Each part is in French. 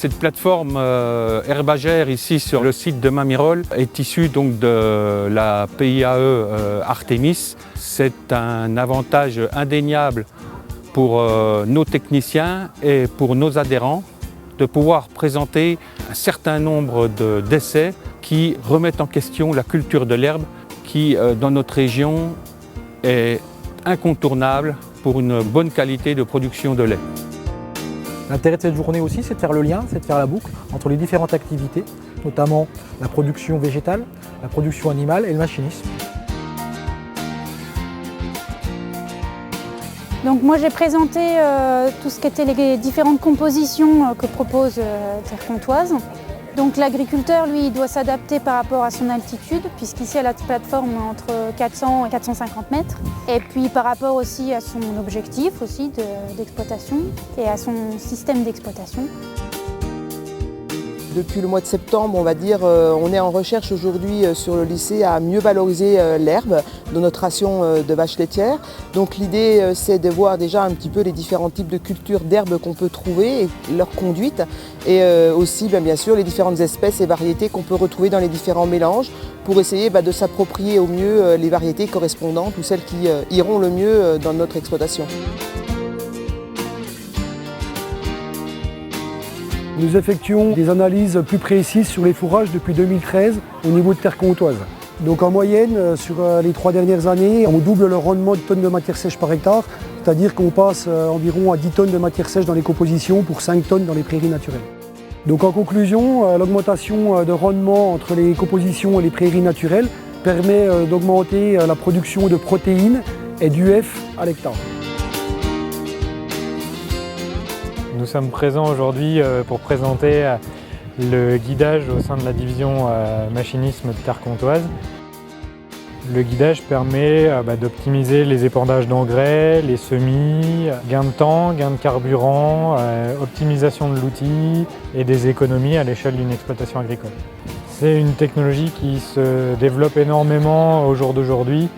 Cette plateforme herbagère ici sur le site de Mamirol est issue donc de la PIAE Artemis. C'est un avantage indéniable pour nos techniciens et pour nos adhérents de pouvoir présenter un certain nombre d'essais qui remettent en question la culture de l'herbe qui, dans notre région, est incontournable pour une bonne qualité de production de lait. L'intérêt de cette journée aussi, c'est de faire le lien, c'est de faire la boucle entre les différentes activités, notamment la production végétale, la production animale et le machinisme. Donc moi j'ai présenté tout ce qui était les différentes compositions que propose Terre Comtoise. Donc l'agriculteur, lui, il doit s'adapter par rapport à son altitude, puisqu'ici à la plateforme entre 400 et 450 mètres. Et puis par rapport aussi à son objectif aussi d'exploitation et à son système d'exploitation. Depuis le mois de septembre, on va dire, on est en recherche aujourd'hui sur le lycée à mieux valoriser l'herbe dans notre ration de vaches laitières. Donc l'idée, c'est de voir déjà un petit peu les différents types de cultures d'herbes qu'on peut trouver et leur conduite. Et aussi, bien sûr, les différentes espèces et variétés qu'on peut retrouver dans les différents mélanges pour essayer de s'approprier au mieux les variétés correspondantes ou celles qui iront le mieux dans notre exploitation. Nous effectuons des analyses plus précises sur les fourrages depuis 2013 au niveau de Terre Comtoise. Donc en moyenne, sur les 3 dernières années, on double le rendement de tonnes de matière sèche par hectare, c'est-à-dire qu'on passe environ à 10 tonnes de matière sèche dans les compositions pour 5 tonnes dans les prairies naturelles. Donc en conclusion, l'augmentation de rendement entre les compositions et les prairies naturelles permet d'augmenter la production de protéines et d'UF à l'hectare. Nous sommes présents aujourd'hui pour présenter le guidage au sein de la division machinisme de Terre Comtoise. Le guidage permet d'optimiser les épandages d'engrais, les semis, gain de temps, gain de carburant, optimisation de l'outil et des économies à l'échelle d'une exploitation agricole. C'est une technologie qui se développe énormément au jour d'aujourd'hui.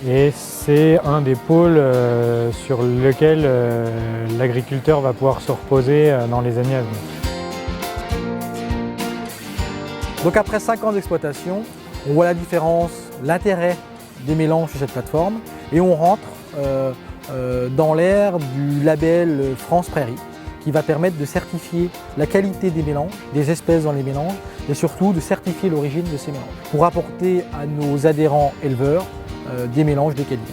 Et c'est un des pôles sur lequel l'agriculteur va pouvoir se reposer dans les années à venir. Donc après 5 ans d'exploitation, on voit la différence, l'intérêt des mélanges sur cette plateforme et on rentre dans l'ère du label France Prairie qui va permettre de certifier la qualité des mélanges, des espèces dans les mélanges et surtout de certifier l'origine de ces mélanges pour apporter à nos adhérents éleveurs des mélanges de qualité.